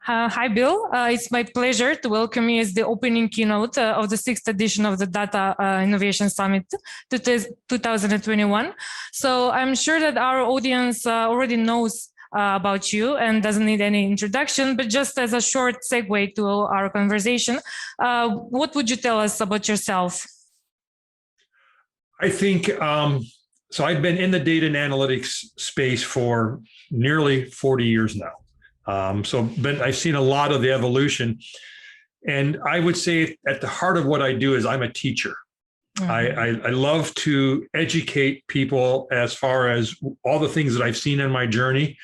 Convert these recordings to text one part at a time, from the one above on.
Hi, Bill. It's my pleasure to welcome you as the opening keynote of the sixth edition of the Data Innovation Summit 2021. So I'm sure that our audience already knows about you and doesn't need any introduction, but just as a short segue to our conversation, what would you tell us about yourself? I think, so I've been in the data and analytics space for nearly 40 years now. I've seen a lot of the evolution, and I would say at the heart of what I do is I'm a teacher. Mm-hmm. I love to educate people as far as all the things that I've seen in my journey.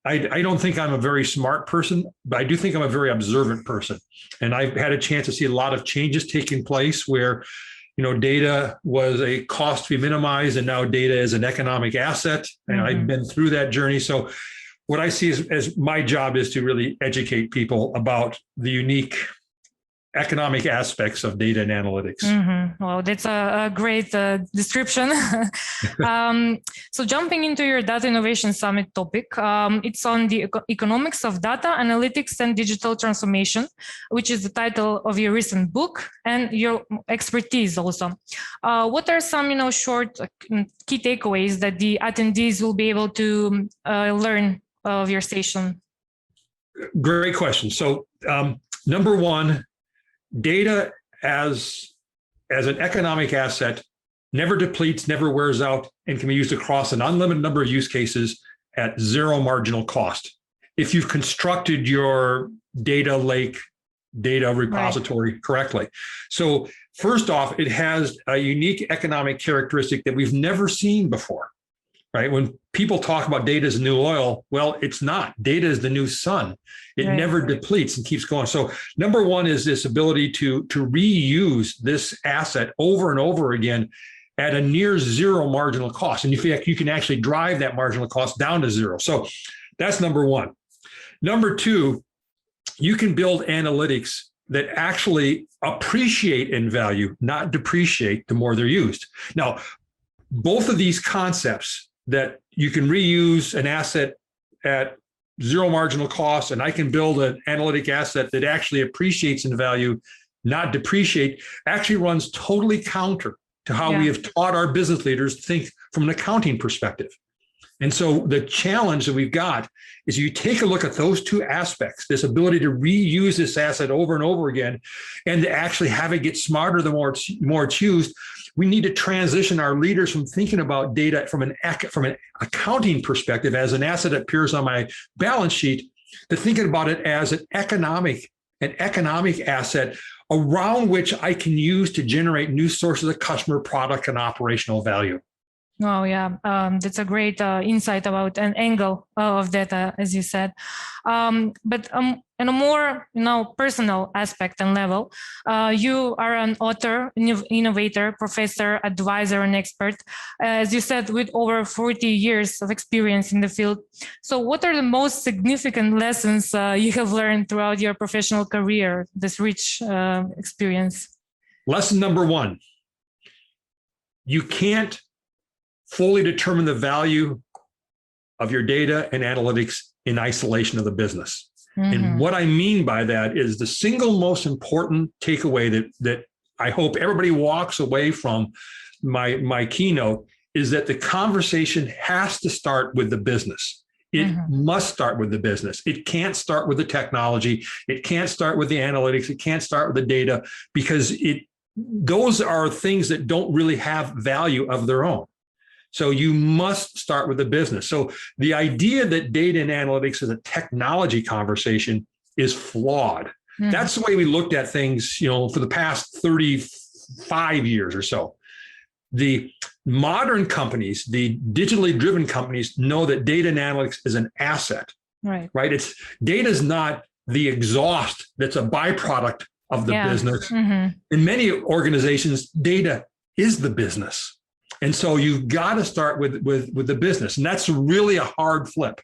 I don't think I'm a very smart person, but I do think I'm a very observant person. And I've had a chance to see a lot of changes taking place where, data was a cost to be minimized, and now data is an economic asset. And mm-hmm. I've been through that journey. So what I see as my job is to really educate people about the unique economic aspects of data and analytics. Mm-hmm. Well, that's a great description. So jumping into your Data Innovation Summit topic, it's on the economics of data, analytics, and digital transformation, which is the title of your recent book and your expertise also. What are some, short key takeaways that the attendees will be able to learn of your station? Great question. So number one, data as an economic asset never depletes, never wears out, and can be used across an unlimited number of use cases at zero marginal cost. If you've constructed your data lake, data repository correctly. So first off, it has a unique economic characteristic that we've never seen before. Right? When people talk about data as the new oil, well, it's not. Data is the new sun. It never depletes and keeps going. So number one is this ability to reuse this asset over and over again at a near zero marginal cost. And you feel like you can actually drive that marginal cost down to zero. So that's number one. Number two, you can build analytics that actually appreciate in value, not depreciate the more they're used. Now, both of these concepts, that you can reuse an asset at zero marginal cost, and I can build an analytic asset that actually appreciates in value, not depreciate, actually runs totally counter to how we have taught our business leaders to think from an accounting perspective. And so the challenge that we've got is you take a look at those two aspects, this ability to reuse this asset over and over again, and to actually have it get smarter the more it's used. We need to transition our leaders from thinking about data from an accounting perspective as an asset that appears on my balance sheet to thinking about it as an economic asset around which I can use to generate new sources of customer, product, and operational value. Oh, yeah, that's a great insight about an angle of data, as you said. But in a more personal aspect and level, you are an author, innovator, professor, advisor, and expert, as you said, with over 40 years of experience in the field. So what are the most significant lessons you have learned throughout your professional career, this rich experience? Lesson number one, you can't fully determine the value of your data and analytics in isolation of the business. Mm-hmm. And what I mean by that is the single most important takeaway that I hope everybody walks away from my keynote is that the conversation has to start with the business. It must start with the business. It can't start with the technology. It can't start with the analytics. It can't start with the data, because those are things that don't really have value of their own. So you must start with the business. So the idea that data and analytics is a technology conversation is flawed. Mm. That's the way we looked at things, for the past 35 years or so. The modern companies, the digitally driven companies, know that data and analytics is an asset. Right? Data is not the exhaust that's a byproduct of the business. Mm-hmm. In many organizations, data is the business. And so you've got to start with the business. And that's really a hard flip.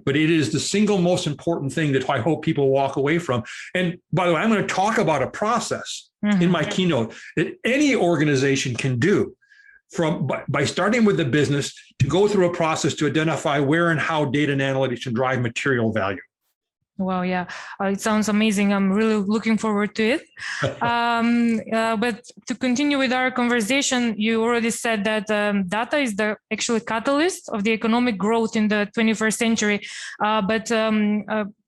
But it is the single most important thing that I hope people walk away from. And by the way, I'm going to talk about a process in my keynote that any organization can do by starting with the business to go through a process to identify where and how data and analytics can drive material value. Wow, yeah, it sounds amazing. I'm really looking forward to it. But to continue with our conversation, you already said that data is the actual catalyst of the economic growth in the 21st century. But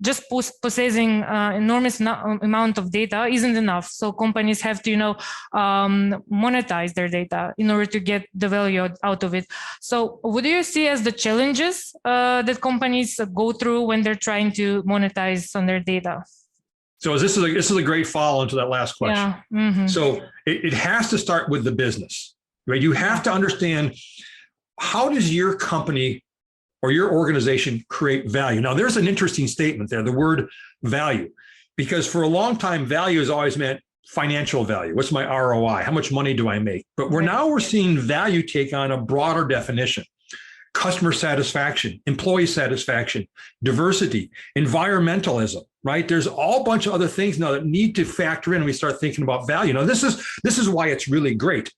just possessing enormous amount of data isn't enough. So companies have to, monetize their data in order to get the value out of it. So what do you see as the challenges that companies go through when they're trying to monetize on their data? So this is a great follow into that last question. Yeah. Mm-hmm. So it has to start with the business, right? You have to understand, how does your company or your organization create value? Now, there's an interesting statement there, the word value, because for a long time, value has always meant financial value. What's my ROI? How much money do I make? But we're seeing value take on a broader definition. Customer satisfaction, employee satisfaction, diversity, environmentalism, right? There's a bunch of other things now that need to factor in when we start thinking about value. Now, this is why it's really great,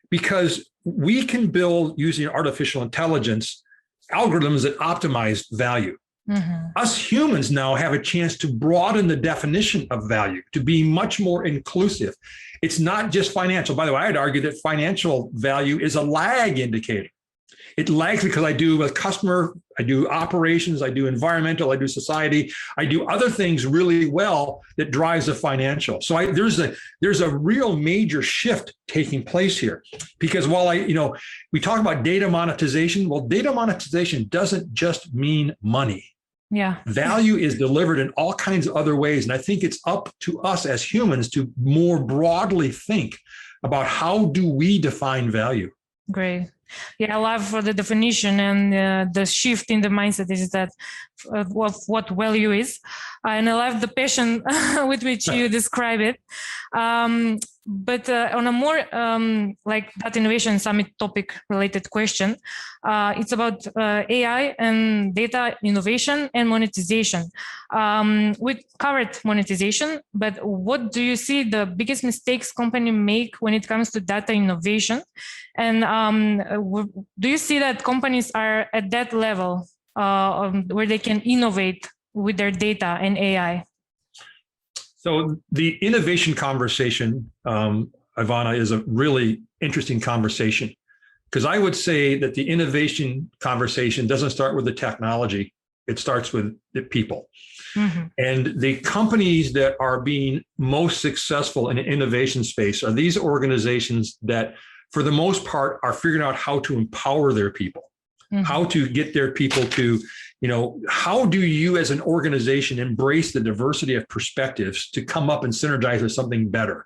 because we can build, using artificial intelligence, algorithms that optimize value. Mm-hmm. Us humans now have a chance to broaden the definition of value, to be much more inclusive. It's not just financial. By the way, I'd argue that financial value is a lag indicator. It lags because I do a customer, I do operations, I do environmental, I do society, I do other things really well that drives the financial. So there's a real major shift taking place here, because while we talk about data monetization, well, data monetization doesn't just mean money. Yeah. Value is delivered in all kinds of other ways. And I think it's up to us as humans to more broadly think about, how do we define value? Great. Yeah, I love the definition and the shift in the mindset is that what value is. And I love the passion with which you describe it. But on a more like that innovation summit topic related question, it's about AI and data innovation and monetization. We covered monetization, but what do you see the biggest mistakes companies make when it comes to data innovation? And do you see that companies are at that level where they can innovate with their data and AI? So the innovation conversation, Ivana, is a really interesting conversation, because I would say that the innovation conversation doesn't start with the technology. It starts with the people. Mm-hmm. And the companies that are being most successful in the innovation space are these organizations that, for the most part, are figuring out how to empower their people, mm-hmm. how to get their people to, how do you as an organization embrace the diversity of perspectives to come up and synergize with something better?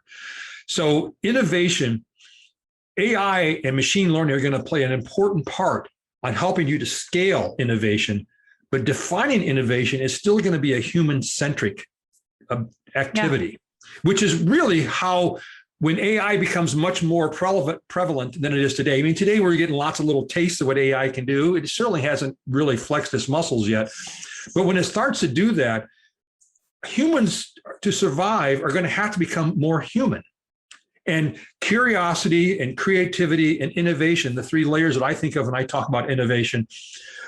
So innovation, AI and machine learning are going to play an important part on helping you to scale innovation, but defining innovation is still going to be a human-centric activity, which is really how, when AI becomes much more prevalent than it is today. I mean, today we're getting lots of little tastes of what AI can do. It certainly hasn't really flexed its muscles yet. But when it starts to do that, humans, to survive, are going to have to become more human. And curiosity and creativity and innovation, the three layers that I think of when I talk about innovation,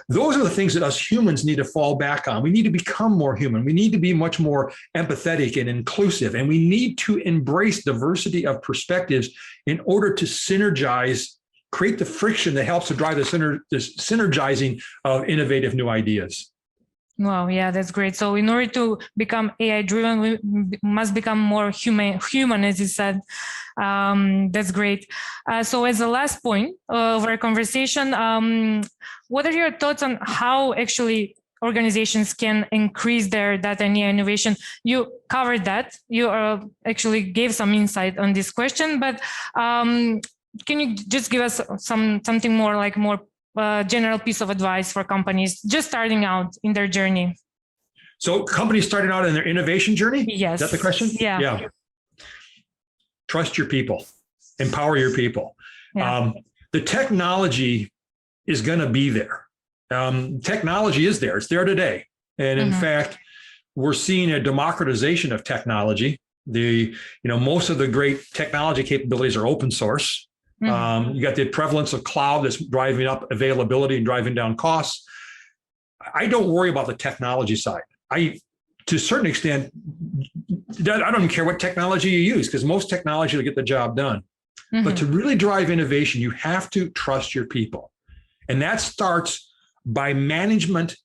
those are the things that us humans need to fall back on. We need to become more human. We need to be much more empathetic and inclusive. And we need to embrace diversity of perspectives in order to synergize, create the friction that helps to drive the synergizing of innovative new ideas. Wow, yeah, that's great. So in order to become AI driven, we must become more human, as you said. That's great. So as a last point of our conversation, what are your thoughts on how actually organizations can increase their data and AI innovation? You covered that. You actually gave some insight on this question, but can you just give us something more general piece of advice for companies just starting out in their journey? So companies starting out in their innovation journey? Yes. Is that the question? Yeah. Trust your people, empower your people. Yeah. The technology is going to be there. Technology is there. It's there today. And in fact, we're seeing a democratization of technology. Most of the great technology capabilities are open source. You got the prevalence of cloud that's driving up availability and driving down costs. I don't worry about the technology side. to a certain extent, I don't even care what technology you use, because most technology will get the job done. Mm-hmm. But to really drive innovation, you have to trust your people. And that starts by management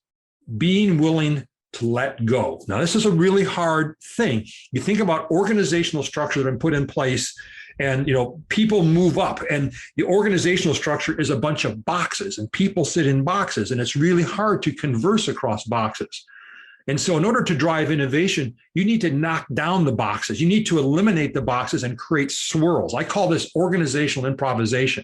being willing to let go. Now, this is a really hard thing. You think about organizational structure that have been put in place, and people move up, and the organizational structure is a bunch of boxes, and people sit in boxes, and it's really hard to converse across boxes. And so in order to drive innovation, you need to knock down the boxes. You need to eliminate the boxes and create swirls. I call this organizational improvisation,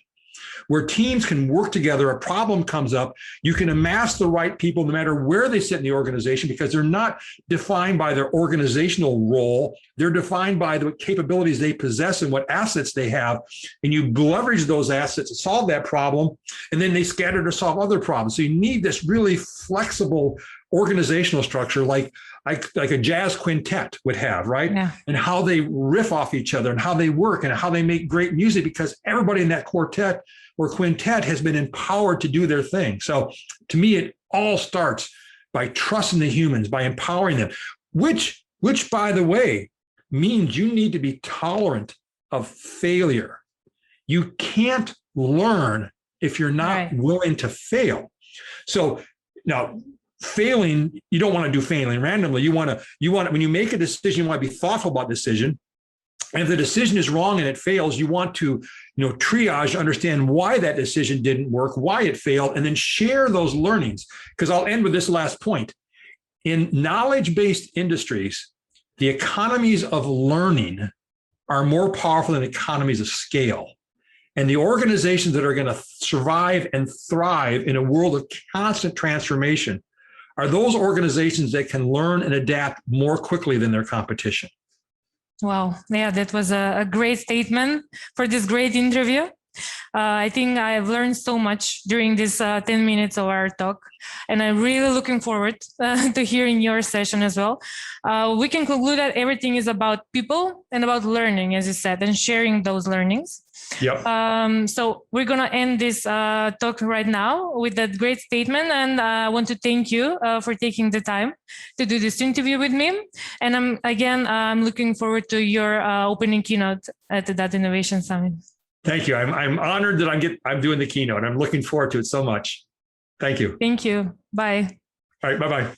where teams can work together. A problem comes up, you can amass the right people no matter where they sit in the organization, because they're not defined by their organizational role. They're defined by the capabilities they possess and what assets they have. And you leverage those assets to solve that problem, and then they scatter to solve other problems. So you need this really flexible organizational structure, like a jazz quintet would have, right? Yeah. And how they riff off each other, and how they work, and how they make great music, because everybody in that quartet or quintet has been empowered to do their thing. So to me, it all starts by trusting the humans, by empowering them, which by the way, means you need to be tolerant of failure. You can't learn if you're not willing to fail. So now, failing, you don't want to do failing randomly. You want to, when you make a decision, you want to be thoughtful about the decision. And if the decision is wrong and it fails, you want to, triage, understand why that decision didn't work, why it failed, and then share those learnings. Because I'll end with this last point. In knowledge-based industries, the economies of learning are more powerful than economies of scale. And the organizations that are going to survive and thrive in a world of constant transformation are those organizations that can learn and adapt more quickly than their competition. Wow. Yeah, that was a great statement for this great interview. I think I've learned so much during this 10 minutes of our talk, and I'm really looking forward to hearing your session as well. We can conclude that everything is about people and about learning, as you said, and sharing those learnings. Yep. So we're going to end this talk right now with that great statement. And I want to thank you for taking the time to do this interview with me. And I'm looking forward to your opening keynote at the Data Innovation Summit. Thank you. I'm honored that I'm doing the keynote. I'm looking forward to it so much. Thank you. Thank you. Bye. All right. Bye-bye.